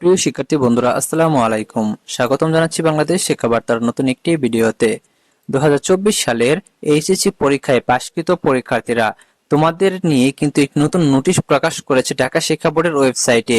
প্রিয় শিক্ষার্থী বন্ধুরা, আসসালামু আলাইকুম। স্বাগতম জানাচ্ছি বাংলাদেশ শিক্ষা বার্তার নতুন একটি ভিডিওতে। 2024 সালের এইচএসসি পরীক্ষায় পাশকৃত পরীক্ষার্থীরা তোমাদের নিয়ে কিন্তু এক নতুন নোটিশ প্রকাশ করেছে ঢাকা শিক্ষা বোর্ডের ওয়েবসাইটে।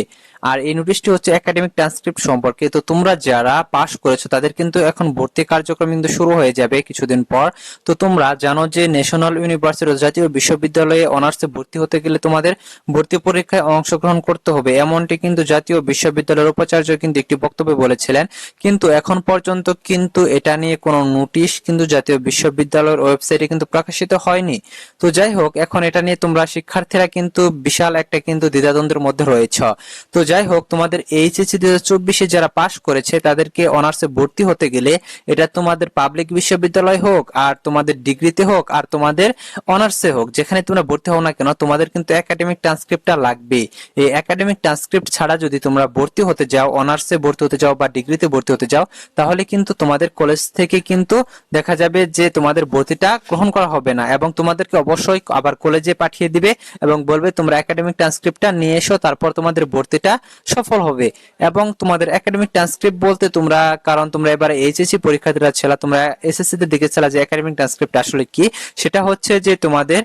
আর এই নোটিশটি হচ্ছে একাডেমিক ট্রান্সক্রিপ্ট সম্পর্কে। তো তোমরা যারা পাশ করেছো তাদের কিন্তু এখন ভর্তি কার্যক্রম কিন্তু শুরু হয়ে যাবে কিছুদিন পর। তো তোমরা জানো যে ন্যাশনাল ইউনিভার্সিটি ও জাতীয় বিশ্ববিদ্যালয়ে অনার্সে ভর্তি হতে গেলে তোমাদের ভর্তি পরীক্ষায় অংশগ্রহণ করতে হবে, এমনটি কিন্তু জাতীয় বিশ্ববিদ্যালয়ের উপাচার্য কিন্তু একটি বক্তব্যে বলেছিলেন। কিন্তু এখন পর্যন্ত কিন্তু এটা নিয়ে কোনো নোটিশ কিন্তু জাতীয় বিশ্ববিদ্যালয়ের ওয়েবসাইটে কিন্তু প্রকাশিত হয়নি। তো যাই হোক, এখন এটা নিয়ে তোমরা শিক্ষার্থীরা কিন্তু বিশাল একটা কিন্তু দ্বিধাদ্বন্দ্বের মধ্যে রয়েছে। তো যাই হোক, তোমাদের এইচএসসি 2024-এ যারা পাশ করেছে তাদেরকে অনার্সে ভর্তি হতে গেলে এটা তোমাদের পাবলিক বিশ্ববিদ্যালয় হোক আর তোমাদের ডিগ্রিতে হোক আর তোমাদের অনার্সে হোক, যেখানে তোমরা ভর্তি হও না কেন, তোমাদের কিন্তু একাডেমিক ট্রান্সক্রিপ্টটা লাগবে। এই একাডেমিক ট্রান্সক্রিপ্ট ছাড়া যদি তোমরা ভর্তি হতে যাও, অনার্সে ভর্তি হতে যাও বা ডিগ্রিতে ভর্তি হতে যাও, তাহলে কিন্তু তোমাদের কলেজ থেকে কিন্তু দেখা যাবে যে তোমাদের ভর্তিটা গ্রহণ করা হবে না এবং তোমাদেরকে অবশ্যই আবার কলেজে পাঠিয়ে দিবে এবং বলবে তোমরা একাডেমিক ট্রান্সক্রিপ্টটা নিয়ে এসো, তারপর তোমাদের ভর্তিটা সফল হবে। এবং তোমাদের একাডেমিক ট্রান্সক্রিপ্ট বলতে তোমরা, কারণ তোমরা এবারে এইচএসসি পরীক্ষার্থীরা ছিল, তোমরা এসএসসি তে দেখেছিল যে একাডেমিক ট্রান্সক্রিপ্ট আসলে কি। সেটা হচ্ছে যে তোমাদের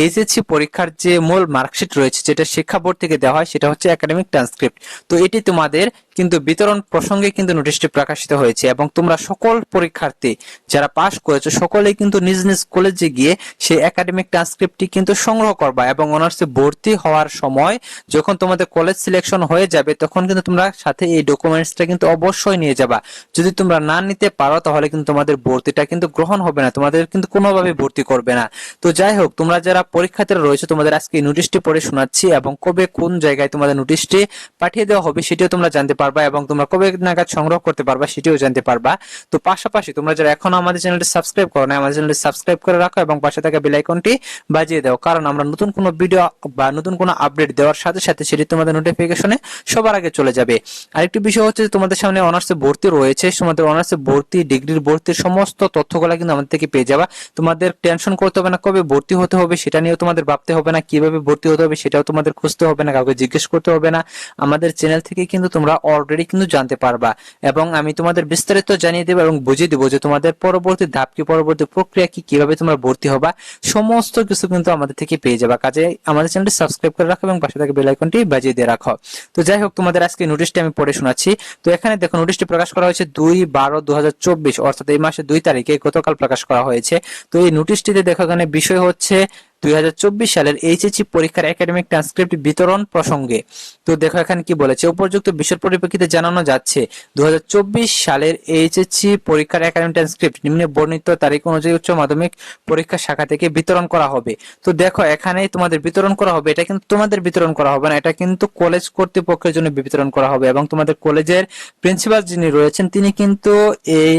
এইচএসসি পরীক্ষার যে মূল মার্কশিট রয়েছে, যেটা শিক্ষা বোর্ড থেকে দেওয়া হয়, সেটা হচ্ছে একাডেমিক ট্রান্সক্রিপ্ট। তো এটি তোমাদের কিন্তু বিতরণ প্রসঙ্গে কিন্তু নোটিশটি প্রকাশিত হয়েছে এবং তোমরা সকল পরীক্ষার্থী যারা পাশ করেছো সকলেই কিন্তু নিজ নিজ কলেজে গিয়ে সেই একাডেমিক ট্রান্সক্রিপ্টটি কিন্তু সংগ্রহ করবা এবং অনার্সে ভর্তি হওয়ার সময় যখন তোমাদের কলেজ সিলেকশন হয়ে যাবে তখন কিন্তু তোমরা সাথে এই ডকুমেন্টসটা কিন্তু অবশ্যই নিয়ে যাবা। যদি তোমরা না নিতে পারো তাহলে কিন্তু তোমাদের ভর্তিটা কিন্তু গ্রহণ হবে না, তোমাদের কিন্তু কোনোভাবে ভর্তি করবে না। তো যাই হোক, তোমরা যারা পরীক্ষার্থীরা রয়েছে তোমাদের আজকে এই নোটিশটি পড়ে শোনাচ্ছি এবং কবে কোন জায়গায় তোমাদের নোটিশটি পাঠিয়ে দেওয়া হবে সেটিও তোমরা জানতে পারবা এবং তোমরা কবে নাগাদ সংগ্রহ করতে পারবা সেটিও জানতে পারবা। তো পাশাপাশি তোমরা যারা এখনো আমাদের চ্যানেলটি সাবস্ক্রাইব করো না, আমাদের চ্যানেলটি সাবস্ক্রাইব করে রাখো এবং পাশে থাকা বেল আইকনটি বাজিয়ে দাও, কারণ আমরা নতুন কোনো ভিডিও বা নতুন কোনো আপডেট দেওয়ার সাথে সাথে সেটি তোমাদের নোটিফিকেশনে সবার আগে চলে যাবে। আরেকটি বিষয় হচ্ছে যে তোমাদের সামনে অনার্সে ভর্তি রয়েছে, তোমাদের অনার্সে ভর্তি, ডিগ্রির ভর্তির সমস্ত তথ্যগুলো কিন্তু আমাদের থেকে পেয়ে যাবা। তোমাদের টেনশন করতে হবে না কবে ভর্তি হতে হবে সেটা নিয়েও তোমাদের ভাবতে হবে না, কিভাবে ভর্তি হতে হবে সেটাও তোমাদের খুঁজতে হবে না, কাউকে জিজ্ঞেস করতে হবে না। আমাদের চ্যানেল থেকে কিন্তু তোমরা অলরেডি কিন্তু জানতে পারবা এবং আমি তোমাদের বিস্তারিত জানিয়ে দেবো এবং বুঝিয়ে দেবো যে তোমাদের পরবর্তী ধাপ কি, পরবর্তী প্রক্রিয়া কি, কিভাবে তোমরা ভর্তি হবা, সমস্ত কিছু কিন্তু আমাদের থেকে পেয়ে যাবা। কাজে আমাদের চ্যানেলটি সাবস্ক্রাইব করে রাখো এবং পাশে থাকা বেল আইকনটি বাজিয়ে দিয়ে রাখো। তো যাই হোক, তোমাদের আজকে নোটিশটি আমি পড়ে শোনাচ্ছি। তো এখানে দেখো, নোটিশটি প্রকাশ করা হয়েছে 2/12/2024, অর্থাৎ এই মাসে 2 তারিখে, গতকাল প্রকাশ করা হয়েছে। তো এই নোটিশটিতে দেখো এখানে বিষয় হচ্ছে 2024 সালের এইচএসসি পরীক্ষার একাডেমিক ট্রান্সক্রিপ্ট বিতরণ প্রসঙ্গে। তো দেখো এখানে কি বলেছে, উপযুক্ত বিষয়ের পরিপ্রেক্ষিতে জানানো যাচ্ছে 2024 সালের এইচএসসি পরীক্ষার একাডেমিক ট্রান্সক্রিপ্ট নিম্নে বর্ণিত তারিখ অনুযায়ী উচ্চ মাধ্যমিক পরীক্ষা শাখা থেকে বিতরণ করা হবে। তো দেখো এখানে তোমাদের বিতরণ করা হবে, এটা কিন্তু তোমাদের বিতরণ করা হবে না, এটা কিন্তু কলেজ কর্তৃপক্ষের জন্য বিতরণ করা হবে এবং তোমাদের কলেজের প্রিন্সিপাল যিনি রয়েছেন তিনি কিন্তু এই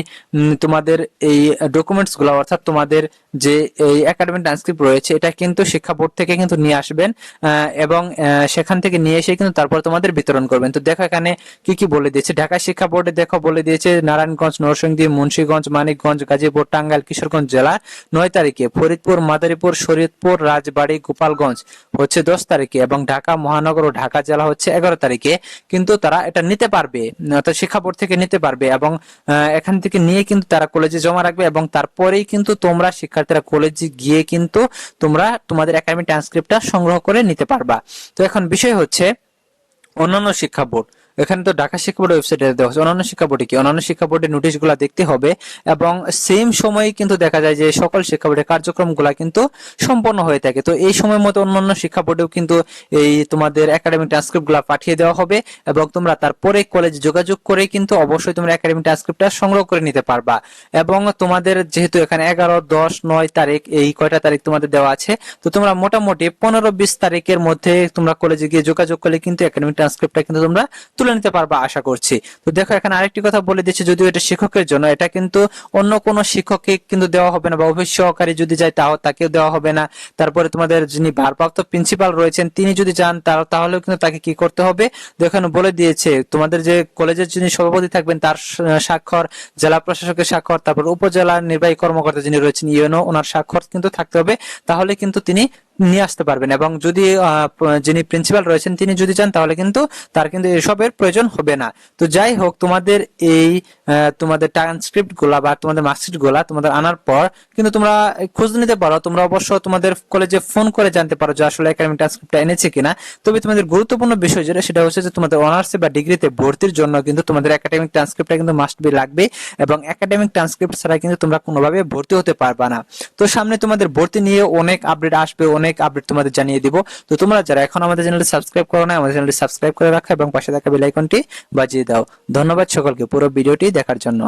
তোমাদের এই ডকুমেন্টস গুলো, অর্থাৎ তোমাদের যে এই একাডেমিক ট্রান্সক্রিপ্ট রয়েছে, এটা কিন্তু শিক্ষা বোর্ড থেকে কিন্তু নিয়ে আসবেন এবং সেখান থেকে নিয়ে এসে কিন্তু তারপর তোমাদের বিতরণ করবেন। তো দেখো এখানে কি কি বলে দিয়েছে, ঢাকা শিক্ষা বোর্ডে দেখো বলে দিয়েছে নারায়ণগঞ্জ, নরসিংদী, মুন্সিগঞ্জ, মানিকগঞ্জ, গাজীপুর, টাঙ্গাইল, কিশোরগঞ্জ জেলা 9 তারিখে, ফরিদপুর, মাদারীপুর, শরীয়তপুর, রাজবাড়ী, গোপালগঞ্জ হচ্ছে 10 তারিখে এবং ঢাকা মহানগর ও ঢাকা জেলা হচ্ছে 11 তারিখে কিন্তু তারা এটা নিতে পারবে, অর্থাৎ শিক্ষা বোর্ড থেকে নিতে পারবে এবং এখান থেকে নিয়ে কিন্তু তারা কলেজে জমা রাখবে এবং তারপরেই কিন্তু তোমরা শিক্ষার্থীরা কলেজে গিয়ে কিন্তু তোমরা তোমাদের একাডেমিক ট্রান্সক্রিপ্টটা সংগ্রহ করে নিতে পারবা। তো এখন বিষয় হচ্ছে অন্যান্য শিক্ষা বোর্ড। এখানে তো ঢাকা শিক্ষা বোর্ডের ওয়েবসাইটে দেওয়া হচ্ছে, অন্যান্য শিক্ষা বোর্ডে কি, অন্যান্য শিক্ষা বোর্ডের নোটিশগুলো দেখতে হবে এবং সেম সময়ে কিন্তু দেখা যায় যে সকল শিক্ষা বোর্ডের কার্যক্রমগুলো কিন্তু সম্পন্ন হয়ে থাকে। তো এই সময় মতো অন্যান্য শিক্ষা বোর্ডেও কিন্তু এই তোমাদের একাডেমিক ট্রান্সক্রিপ্টগুলো পাঠিয়ে দেওয়া হবে এবং তোমরা তারপরে কলেজে যোগাযোগ করে কিন্তু অবশ্যই তোমরা একাডেমিক ট্রান্সক্রিপ্টটা সংগ্রহ করে নিতে পারবা। এবং তোমাদের যেহেতু এখানে 11, 10, 9 তারিখ এই কয়টা তারিখ তোমাদের দেওয়া আছে, তো তোমরা মোটামুটি 15-20 তারিখের মধ্যে তোমরা কলেজে গিয়ে যোগাযোগ করলে কিন্তু একাডেমিক ট্রান্সক্রিপ্টটা কিন্তু তোমরা তুলে নিতে পারবা আশা করছি। তো দেখো এখানে আরেকটি কথা বলে দিচ্ছি, যদিও এটা শিক্ষকের জন্য, এটা কিন্তু অন্য কোনো শিক্ষককে কিন্তু দেওয়া হবে না বা অফিস সহকারী যদি যায় তাও তাকেও দেওয়া হবে না। তারপরে তোমাদের যিনি ভারপ্রাপ্ত প্রিন্সিপাল রয়েছেন তিনি যদি যান তাহলেও কিন্তু তাকে কি করতে হবে, দেখেন বলে দিয়েছে তোমাদের যে কলেজের যিনি সভাপতি থাকবেন তার স্বাক্ষর, জেলা প্রশাসকের স্বাক্ষর, তারপর উপজেলা নির্বাহী কর্মকর্তা যিনি রয়েছেন ইউএনও ওনার স্বাক্ষর কিন্তু থাকতে হবে, তাহলে কিন্তু তিনি নিয়ে আসতে পারবেন। এবং যদি যিনি প্রিন্সিপাল রয়েছেন তিনি যদি চান তাহলে কিন্তু তার কিন্তু এসবের প্রয়োজন হবে না। তো যাই হোক, তোমাদের এই তোমাদের ট্রান্সক্রিপ্ট গুলা বা তোমাদের মার্কশিট গুলা তোমাদের আনার পর কিন্তু তোমরা খোঁজ নিতে পারো। তোমরা অবশ্য তোমাদের কলেজে ফোন করে জানতে পারো যে আসলে একাডেমিক ট্রান্সক্রিপ্টটা এনেছে কিনা। তবে তোমাদের গুরুত্বপূর্ণ বিষয় যেটা সেটা হচ্ছে যে তোমাদের অনার্স বা ডিগ্রিতে ভর্তির জন্য কিন্তু তোমাদের একাডেমিক ট্রান্সক্রিপ্টটা কিন্তু মাস্ট বি লাগবে, এবং একাডেমিক ট্রান্সক্রিপ্ট ছাড়া কিন্তু তোমরা কোনোভাবে ভর্তি হতে পারবা না। তো সামনে তোমাদের ভর্তি নিয়ে অনেক আপডেট আসবে, অনেক আপডেট তোমাদের জানিয়ে দিব। তো তোমরা যারা এখন আমাদের চ্যানেলটি সাবস্ক্রাইব করো না, আমাদের চ্যানেলটি সাবস্ক্রাইব করে রাখো এবং পাশে থাকা বেল আইকনটি বাজিয়ে দাও। ধন্যবাদ সকলকে পুরো ভিডিওটি দেখার জন্য।